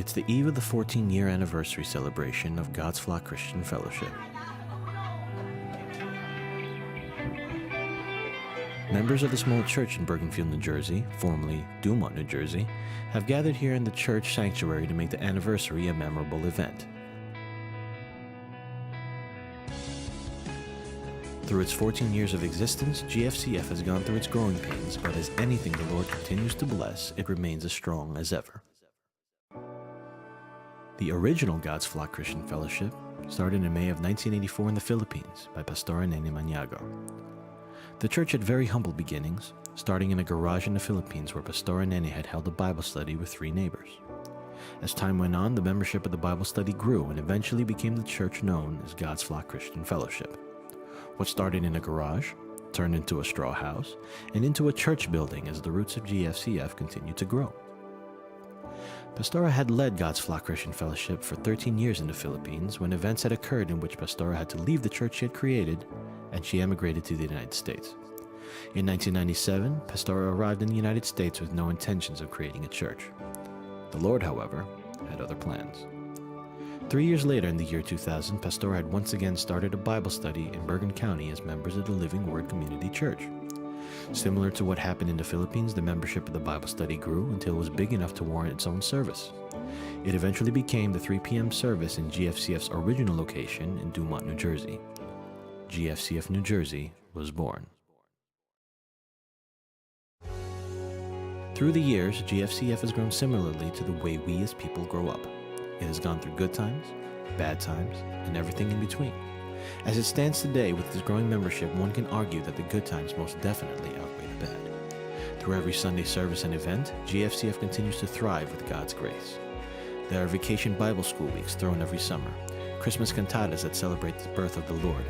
It's the eve of the 14-year anniversary celebration of God's Flock Christian Fellowship. Members of the small church in Bergenfield, New Jersey, formerly Dumont, New Jersey, have gathered here in the church sanctuary to make the anniversary a memorable event. Through its 14 years of existence, GFCF has gone through its growing pains, but as anything the Lord continues to bless, it remains as strong as ever. The original God's Flock Christian Fellowship started in May of 1984 in the Philippines by Pastora Nene Maniago. The church had very humble beginnings, starting in a garage in the Philippines where Pastora Nene had held a Bible study with 3 neighbors. As time went on, the membership of the Bible study grew and eventually became the church known as God's Flock Christian Fellowship. What started in a garage turned into a straw house and into a church building as the roots of GFCF continued to grow. Pastora had led God's Flock Christian Fellowship for 13 years in the Philippines when events had occurred in which Pastora had to leave the church she had created and she emigrated to the United States. In 1997, Pastora arrived in the United States with no intentions of creating a church. The Lord, however, had other plans. 3 years later, in the year 2000, Pastora had once again started a Bible study in Bergen County as members of the Living Word Community Church. Similar to what happened in the Philippines, the membership of the Bible study grew until it was big enough to warrant its own service. It eventually became the 3 p.m. service in GFCF's original location in Dumont, New Jersey. GFCF New Jersey was born. Through the years, GFCF has grown similarly to the way we as people grow up. It has gone through good times, bad times, and everything in between. As it stands today, with its growing membership, one can argue that the good times most definitely outweigh the bad. Through every Sunday service and event, GFCF continues to thrive with God's grace. There are vacation Bible school weeks thrown every summer, Christmas cantatas that celebrate the birth of the Lord,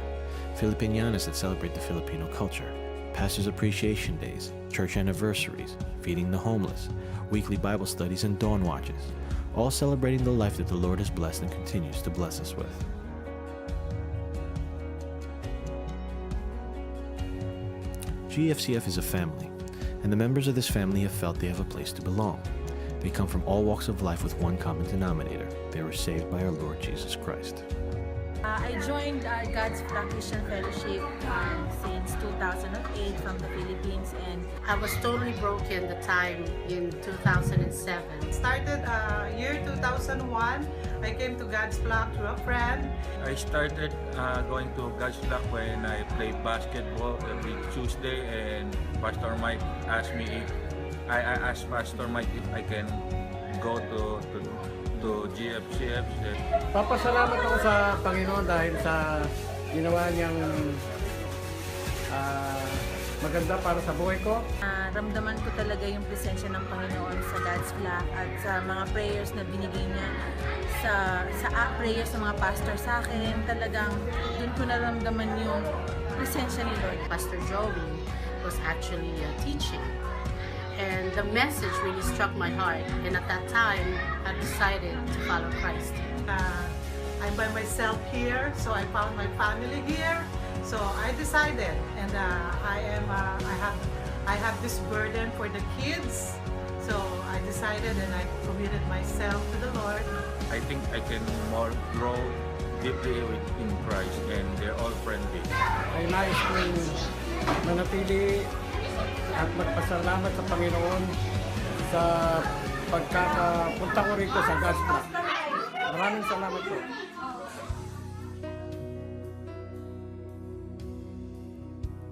Filipinianas that celebrate the Filipino culture, Pastors' Appreciation Days, church anniversaries, feeding the homeless, weekly Bible studies, and dawn watches, all celebrating the life that the Lord has blessed and continues to bless us with. GFCF is a family, and the members of this family have felt they have a place to belong. They come from all walks of life with one common denominator. They were saved by our Lord Jesus Christ. I joined God's Flock Christian Fellowship since 2008 from the Philippines, and I was totally broken the time in 2007. Started year 2001. I came to God's Flock through a friend. I started going to God's Flock when I played basketball every Tuesday, and Pastor Mike asked me if I asked Pastor Mike if I can go to GFCF. Papasalamat ako sa Panginoon dahil sa ginawa niyang maganda para sa buhay ko. Ramdaman ko talaga yung presensya ng Panginoon sa God's Flock at sa mga prayers na binigay niya sa prayers ng mga pastor sa akin. Talagang doon ko naramdaman yung presensya ni Lord. Pastor Joey was actually teaching, and the message really struck my heart, and at that time I decided to follow Christ. I'm by myself here, so I found my family here. So I decided, and I have this burden for the kids. So I decided, and I committed myself to the Lord. I think I can more grow deeply in Christ, and they're all friendly. Ay nais kong manatili at magpasalamat sa Panginoon sa pagkakapunta ko rito sa God's Flock. Maraming salamat po.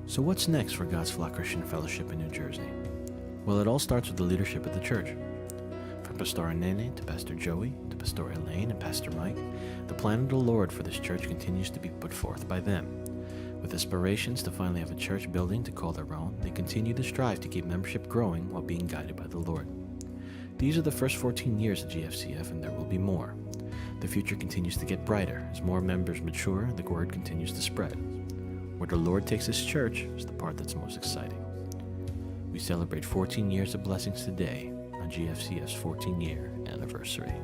So what's next for God's Flock Christian Fellowship in New Jersey? Well, it all starts with the leadership of the church. From Pastora Nene to Pastor Joey to Pastor Elaine and Pastor Mike, the plan of the Lord for this church continues to be put forth by them. With aspirations to finally have a church building to call their own, they continue to strive to keep membership growing while being guided by the Lord. These are the first 14 years of GFCF, and there will be more. The future continues to get brighter as more members mature and the word continues to spread. Where the Lord takes His church is the part that's most exciting. We celebrate 14 years of blessings today on GFCF's 14-year anniversary.